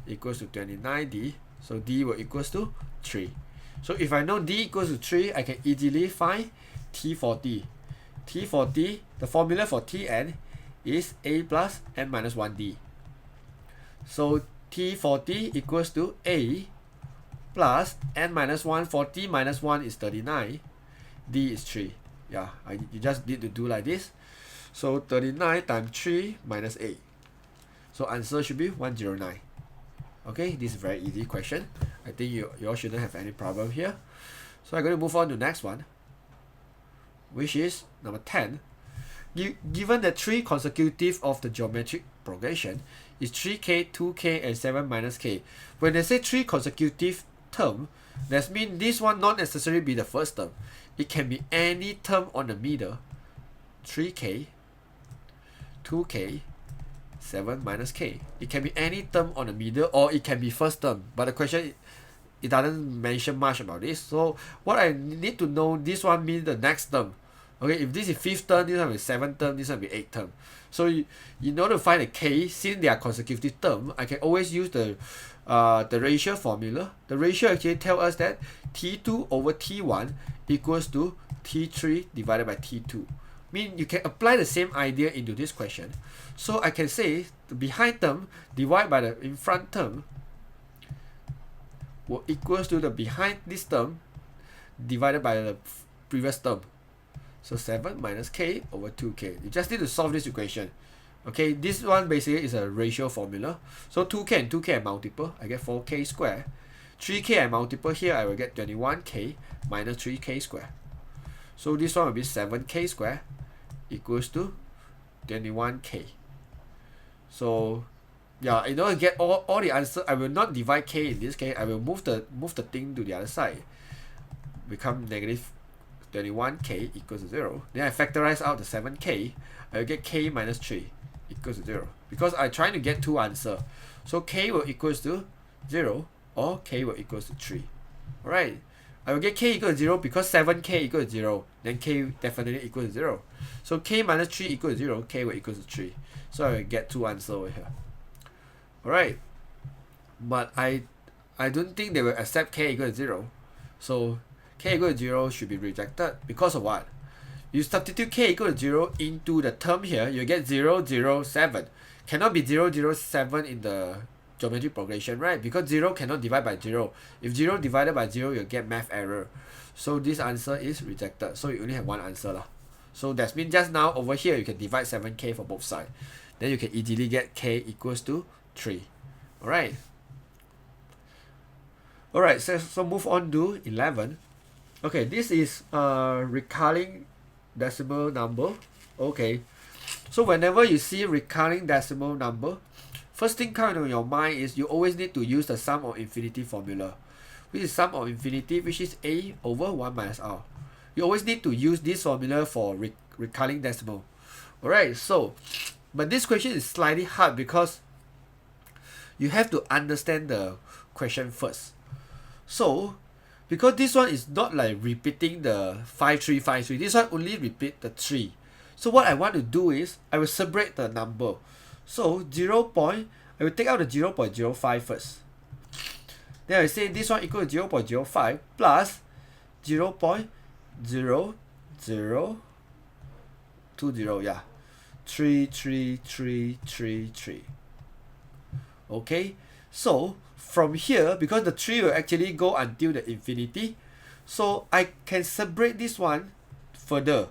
equals to 29d. So d will equals to 3. So if I know d equals to 3, I can easily find t for t. T for t, the formula for Tn is a plus n minus 1d. So t for t equals to a plus n minus 1. For t minus 1 is 39. D is 3. Yeah, you just need to do like this. So 39 times 3 minus 8. So answer should be 109. Okay, this is a very easy question. I think you all shouldn't have any problem here. So I'm going to move on to the next one, which is number 10. Given that 3 consecutive of the geometric progression is 3k, 2k, and 7 minus k. When they say 3 consecutive term, that means this one not necessarily be the first term. It can be any term on the middle. 3k, 2k, 7 minus k. It can be any term on the middle, or it can be first term. But the question, it doesn't mention much about this. So what I need to know, this one means the next term. Okay, if this is 5th term, this one is 7th term, this one will be 8th term. So in order to find the k, since they are consecutive term, I can always use the ratio formula. The ratio actually tells us that t2 over t1 equals to t3 divided by t2. Mean you can apply the same idea into this question. So I can say the behind term divided by the in front term will equals to the behind this term divided by the previous term. So 7 minus k over 2k. You just need to solve this equation. Okay, this one basically is a ratio formula. So 2k and 2k are multiple. I get 4k squared. 3k are multiple here. I will get 21k minus 3k squared. So this one will be 7k squared equals to 21k. So yeah, in order to get all the answer, I will not divide k in this case. I will move the thing to the other side. Become negative 21k equals to 0. Then I factorize out the 7k. I will get k minus 3 equals to 0. Because I'm trying to get two answers. So k will equals to 0 or k will equals to 3. Alright. I will get k equals to 0 because 7k equals to 0. Then k definitely equals to 0. So k minus 3 equals to 0. K will equals to 3. So I will get two answers over here. Alright. But I don't think they will accept k equals to 0. So k equal to 0 should be rejected because of what? You substitute k equal to 0 into the term here, you get 0, 0, 7. Cannot be 0, 0, 7 in the geometric progression, right? Because 0 cannot divide by 0. If 0 divided by 0, you'll get math error. So this answer is rejected. So you only have one answer lah. So that means just now over here, you can divide 7k for both sides. Then you can easily get k equals to 3. Alright. Alright, so move on to 11. Okay, this is a recurring decimal number. Okay, so whenever you see recurring decimal number, first thing coming to your mind is you always need to use the sum of infinity formula, which is sum of infinity, which is a over 1 minus r. You always need to use this formula for recurring decimal. Alright, so but this question is slightly hard because you have to understand the question first. So because this one is not like repeating the 5, 3, 5, 3. This one only repeat the 3. So what I want to do is, I will separate the number. So I will take out the 0.05 first. Then I will say this one equal to 0.05 plus 0.00020. Yeah. 33333. Okay. So from here, because the 3 will actually go until the infinity, so I can separate this one further.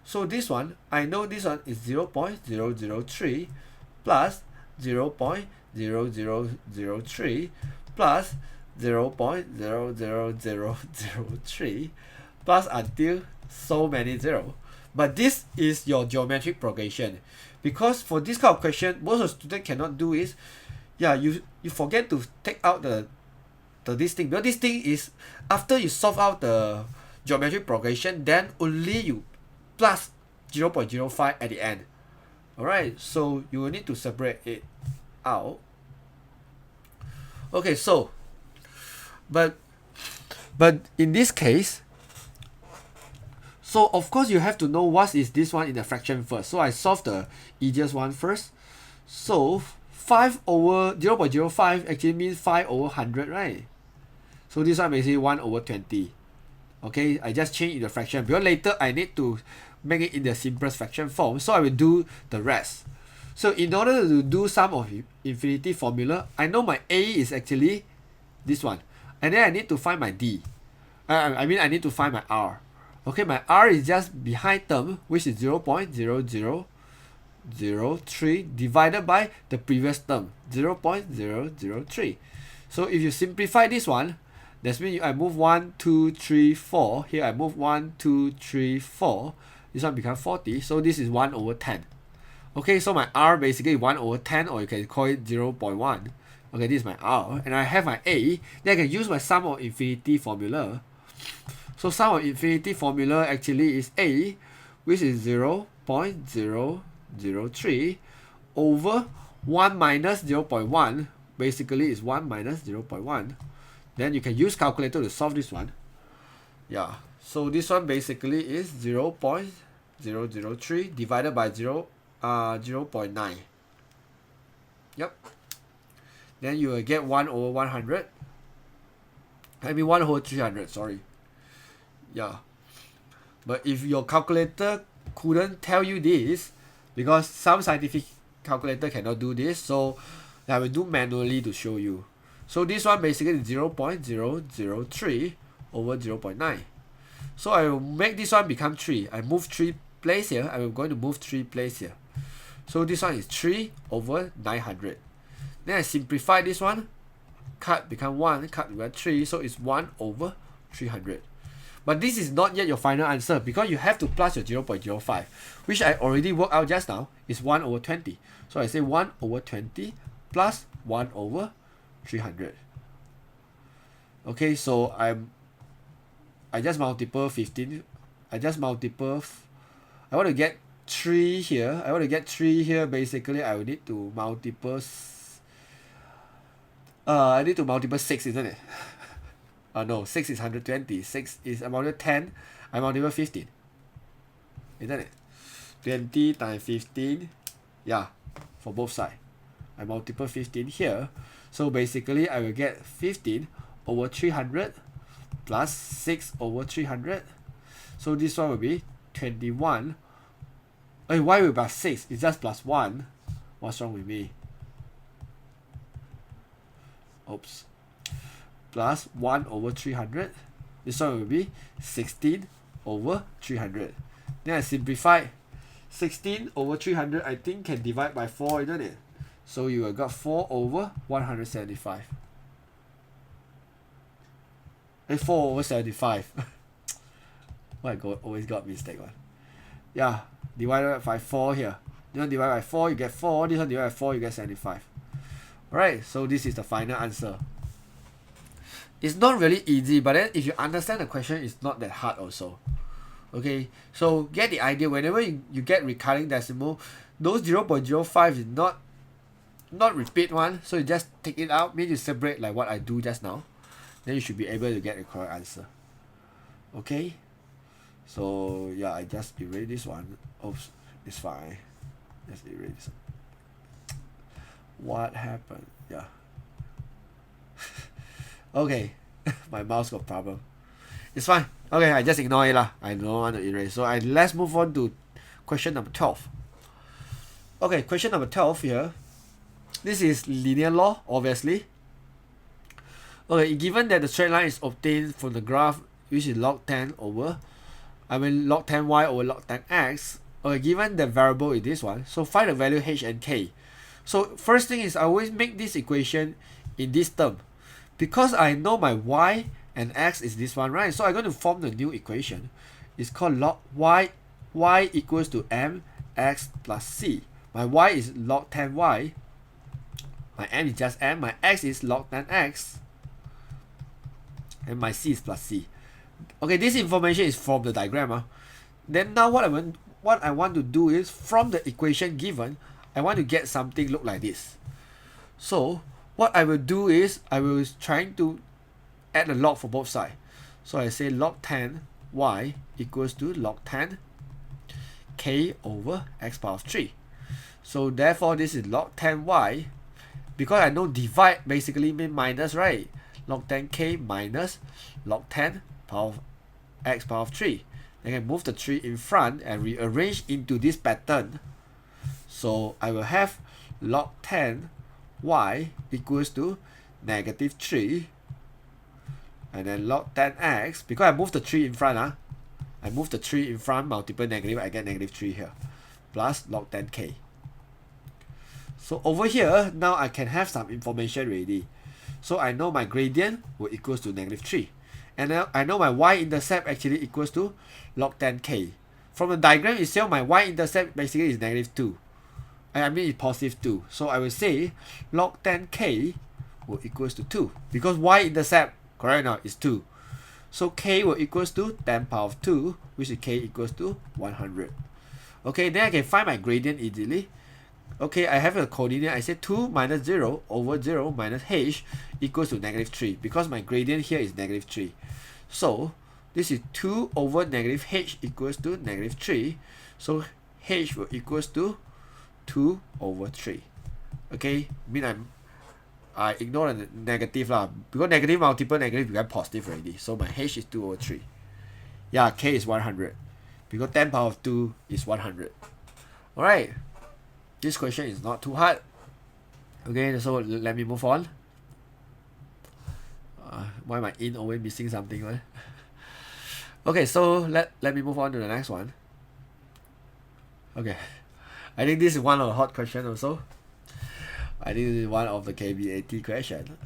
So this one, I know this one is 0.003 plus 0.0003 plus 0.00003 plus until so many 0. But this is your geometric progression. Because for this kind of question, most of the students cannot do is, yeah, you forget to take out the this thing, because this thing is after you solve out the geometric progression, then only you plus 0.05 at the end. Alright, so you will need to separate it out. Okay, so but in this case, so of course you have to know what is this one in the fraction first. So I solve the easiest one first. So 5 over 0.05 actually means 5 over 100, right? So this one basically 1 over 20. Okay, I just change in the fraction because later I need to make it in the simplest fraction form. So I will do the rest. So in order to do sum of infinity formula, I know my A is actually this one. And then I need to find my D. I mean I need to find my R. Okay, my R is just behind term, which is 0.0003 divided by the previous term, 0.003. So if you simplify this one, that means I move 1, 2, 3, 4. Here I move 1, 2, 3, 4. This one becomes 40. So this is 1 over 10. Okay, so my R basically 1 over 10, or you can call it 0.1. Okay, this is my R. And I have my A. Then I can use my sum of infinity formula. So sum of infinity formula actually is A, which is 0.003 over 1 minus 0.1. Basically is 1 minus 0.1. Then you can use calculator to solve this one. Yeah, so this one basically is 0.003 divided by 0.9. Yep. Then you will get 1 over 100. I mean 1 over 300, sorry. Yeah. But if your calculator couldn't tell you this, because some scientific calculator cannot do this, so I will do manually to show you. So this one basically is 0.003 over 0.9. So I will make this one become 3. I move 3 place here. I'm going to move 3 place here. So this one is 3 over 900. Then I simplify this one. Cut become 1. Cut become 3. So it's 1 over 300. But this is not yet your final answer because you have to plus your 0.05, which I already worked out just now, is 1 over 20. So I say 1 over 20 plus 1 over 300. Okay, so I just multiple 15. I want to get 3 here. I want to get 3 here. Basically, I will need to multiple. I need to multiple 6, isn't it? No, 6 is 120. 6 is I multiple 10. I multiple 15. Isn't it? 20 times 15. Yeah, for both sides. I multiple 15 here. So basically, I will get 15 over 300 plus 6 over 300. So this one will be 21. Why will it plus 6? It's just plus 1. What's wrong with me? Oops. Plus 1 over 300. This one will be 16 over 300. Then I simplify. 16 over 300, I think can divide by 4, isn't it? So you have got 4 over 175. 4 over 75. Why always got mistake one? Yeah, divided by 4 here. This one divided by 4, you get 4. This one divided by 4, you get 75. Alright, so this is the final answer. It's not really easy, but then if you understand the question, it's not that hard also. Okay, so get the idea. Whenever you get recurring decimal, those 0.05 is not repeat one, so you just take it out, means you separate like what I do just now. Then you should be able to get the correct answer. Okay, so yeah, I just erase this one. Oops, it's fine. Let's erase this one. What happened? Yeah. Okay, my mouse got problem. It's fine. Okay, I just ignore it lah. I don't want to erase. So let's move on to question number 12. Okay, question number 12 here. This is linear law, obviously. Okay, given that the straight line is obtained from the graph, which is log 10 over, log 10y over log 10x. Okay, given the variable is this one, so find the value h and k. So first thing is I always make this equation in this term. Because I know my y and x is this one, right? So I'm going to form the new equation. It's called log y equals to mx plus c. My y is log 10y. My m is just m. My x is log 10x. And my c is plus c. Okay, this information is from the diagram. Then now what I want to do is, from the equation given, I want to get something look like this. So what I will do is I will trying to add a log for both sides. So I say log 10 y equals to log 10 k over x power of 3. So therefore this is log 10 y, because I know divide basically mean minus, right? Log 10k minus log 10 power of x power of 3. I can move the 3 in front and rearrange into this pattern. So I will have log 10 y equals to negative 3, and then log 10x, because I move the 3 in front, I move the 3 in front, multiple negative, I get negative 3 here, plus log 10k. So over here, now I can have some information ready. So I know my gradient will equals to negative 3. And now I know my y-intercept actually equals to log 10k. From the diagram itself, my y-intercept basically is negative 2. I mean it's positive 2. So I will say log 10k will equals to 2. Because y-intercept, correct now, is 2. So k will equals to 10 power of 2, which is k equals to 100. Okay, then I can find my gradient easily. Okay, I have a coordinate. I say 2 minus 0 over 0 minus h equals to negative 3, because my gradient here is negative 3. So this is 2 over negative h equals to negative 3. So h will equals to 2 over 3. Okay, I ignore the negative lah, because negative multiple negative become positive already. So my h is 2 over 3. Yeah, k is 100, because 10 power of 2 is 100. Alright, this question is not too hard. Okay, so let me move on. Why am I always missing something, right? Okay, so let me move on to the next one. Okay, I think this is one of the hot questions also. I think this is one of the KBAT question.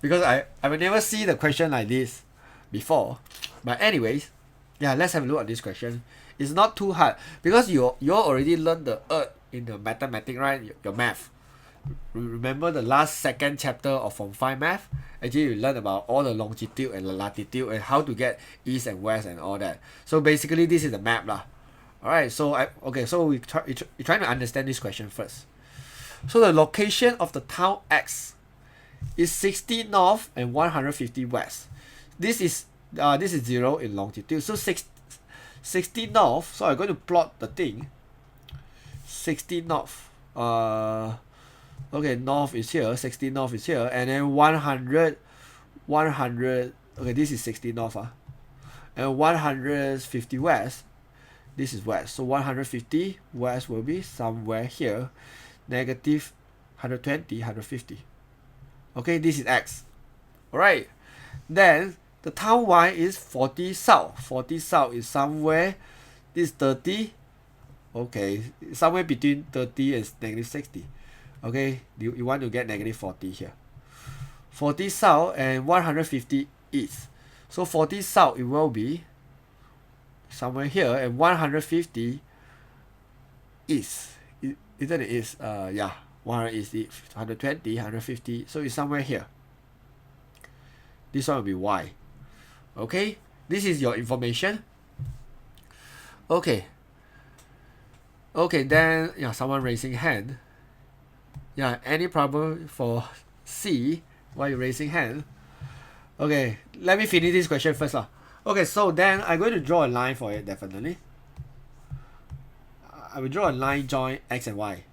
Because I will never see the question like this before. But anyways, yeah, let's have a look at this question. It's not too hard, because you already learned the earth in the mathematics, right? Your math. Remember the last second chapter of Form 5 math? Actually, you learn about all the longitude and the latitude and how to get east and west and all that. So basically, this is the map lah. Alright, so we're trying to understand this question first. So the location of the town X is 60 north and 150 west. This is 0 in longitude. So 60 north. So I'm going to plot the thing. 60 north. Okay, north is here. 60 north is here, and then 100. Okay, this is 60 north. And 150 west. This is west. So 150 west will be somewhere here. Negative 120, 150. Okay, this is X. Alright. Then the town Y is 40 south. 40 south is somewhere. This is 30. Okay, somewhere between 30 and negative 60. Okay, you want to get negative 40 here. 40 south and 150 east. So 40 south it will be somewhere here, and 150 east. Isn't it is? Yeah, 100 is 120, 150. So it's somewhere here. This one will be Y. Okay, this is your information. Okay. Okay, then yeah, someone raising hand. Yeah, any problem for C? Why you raising hand? Okay, let me finish this question first lah. Okay, so then I'm going to draw a line for it, definitely. I will draw a line join X and Y.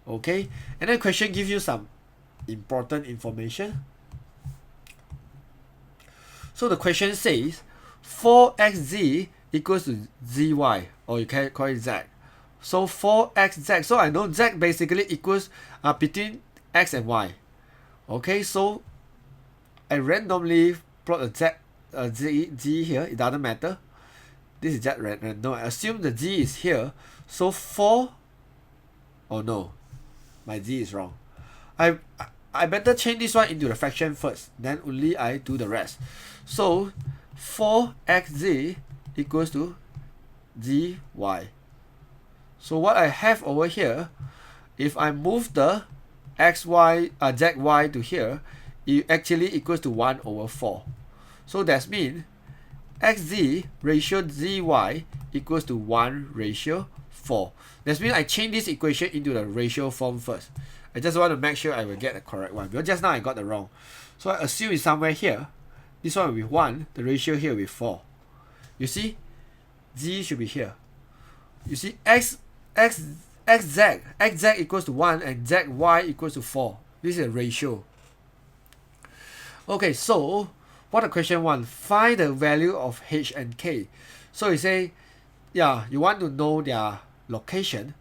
Okay, and then question gives you some important information. So the question says 4xz equals to zy, or you can call it z. So 4xz, so I know z basically equals between x and y. Okay, so I randomly plot a z here, it doesn't matter. This is just random. I assume the z is here. So 4, oh no, my z is wrong. I better change this one into the fraction first, then only I do the rest. So 4xz equals to zy. So what I have over here, if I move the zy to here, it actually equals to 1 over 4. So that means xz ratio zy equals to 1 ratio 4. That means I change this equation into the ratio form first. I just want to make sure I will get the correct one, because just now I got the wrong. So I assume it's somewhere here. This one will be 1, the ratio here will be 4. You see, z should be here. You see, xz equals to 1 and zy equals to 4. This is a ratio. Okay, so what the question wants? Find the value of h and k. So you say, yeah, you want to know their location.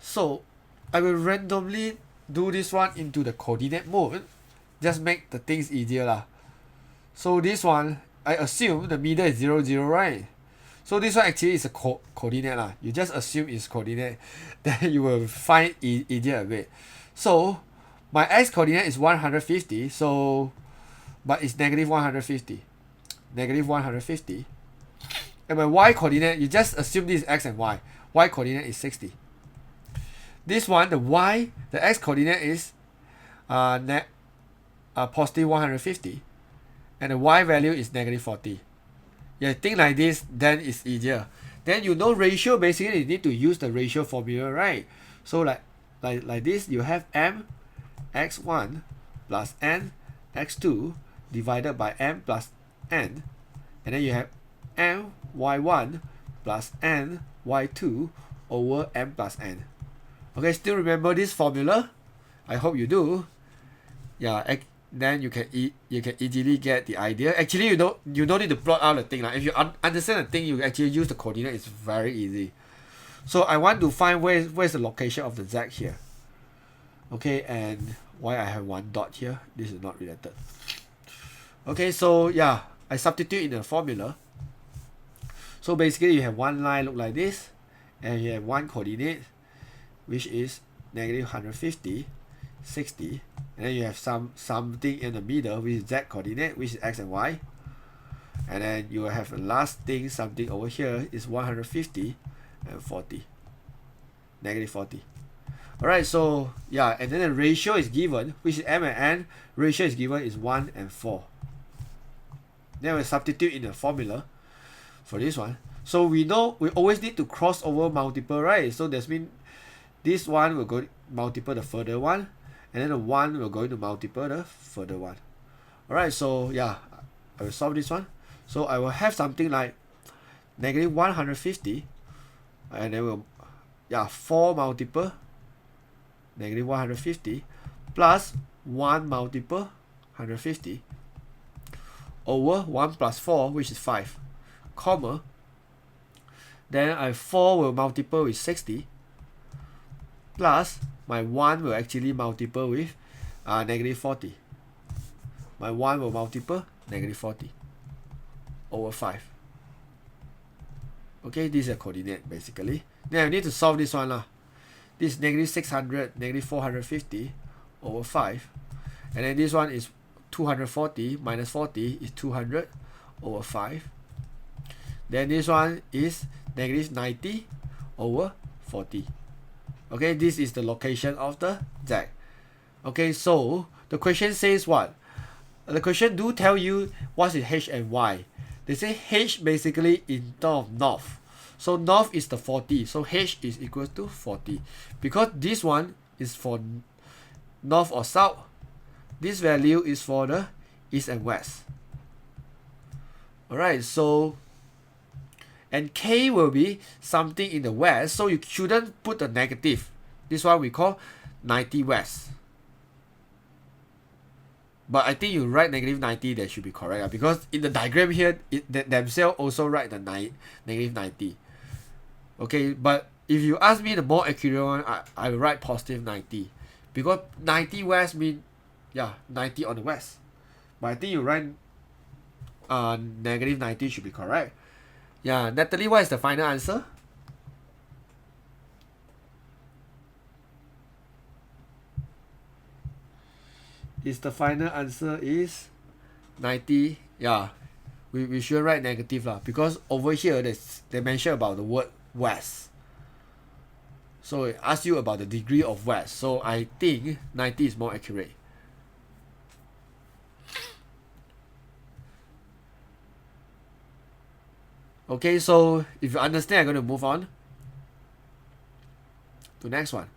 So I will randomly do this one into the coordinate mode. Just make the things easier lah. So this one, I assume the middle is 0, 0, right? So this one actually is a coordinate lah. You just assume it's coordinate. Then you will find easier a bit. So my x coordinate is 150. So, but it's negative 150. Negative 150. And my y coordinate, you just assume this is x and y. Y coordinate is 60. This one, the x coordinate is positive 150. And the y value is negative 40. Yeah, think like this, then it's easier. Then you know ratio, basically you need to use the ratio formula, right? So like this, you have m x1 plus n x2 divided by m plus n. And then you have m y1 plus n y2 over m plus n. Okay, still remember this formula? I hope you do. Yeah, then you can easily get the idea. Actually, you don't need to plot out the thing. Like, if you understand the thing, you actually use the coordinate. It's very easy. So I want to find where's the location of the z here. Okay, and why I have one dot here. This is not related. Okay, so yeah, I substitute in the formula. So basically you have one line look like this, and you have one coordinate, which is negative 150, 60, and then you have something in the middle, which is z coordinate, which is x and y, and then you will have a last thing, something over here is 150 and 40, negative 40. Alright, so yeah, and then the ratio is given, which is m and n. Ratio is given is 1 and 4. Then we substitute in the formula for this one. So we know we always need to cross over multiple, right? So that means this one will go multiple the further one, and then the one will go to multiple the further one. Alright, so yeah, I will solve this one. So I will have something like negative 150, and then we'll 4 multiple negative 150 plus 1 multiple 150 over 1 plus 4, which is 5, comma, then I 4 will multiple with 60 plus my 1 will actually multiple with negative 40. My 1 will multiple negative 40 over 5. Okay, this is a coordinate basically. Then I need to solve this one lah. This is negative 600, negative 450 over 5. And then this one is 240 minus 40 is 200 over 5. Then this one is negative 90 over 40. Okay, this is the location of the z. Okay, so the question says what? The question do tell you what is h and y. They say h basically in terms of north. So north is the 40. So h is equal to 40. Because this one is for north or south. This value is for the east and west. Alright, so and k will be something in the west, so you shouldn't put the negative. This one we call 90 west. But I think you write negative 90, that should be correct, because in the diagram here, themselves also write the negative 90. Okay, but if you ask me the more accurate one, I will write positive 90. Because 90 west means, 90 on the west. But I think you write negative 90 should be correct. Yeah, Natalie, what is the final answer? The final answer is 90. Yeah, we should write negative lah, because over here they mention about the word west. So it asks you about the degree of west. So I think 90 is more accurate. Okay, so if you understand, I'm going to move on. to next one.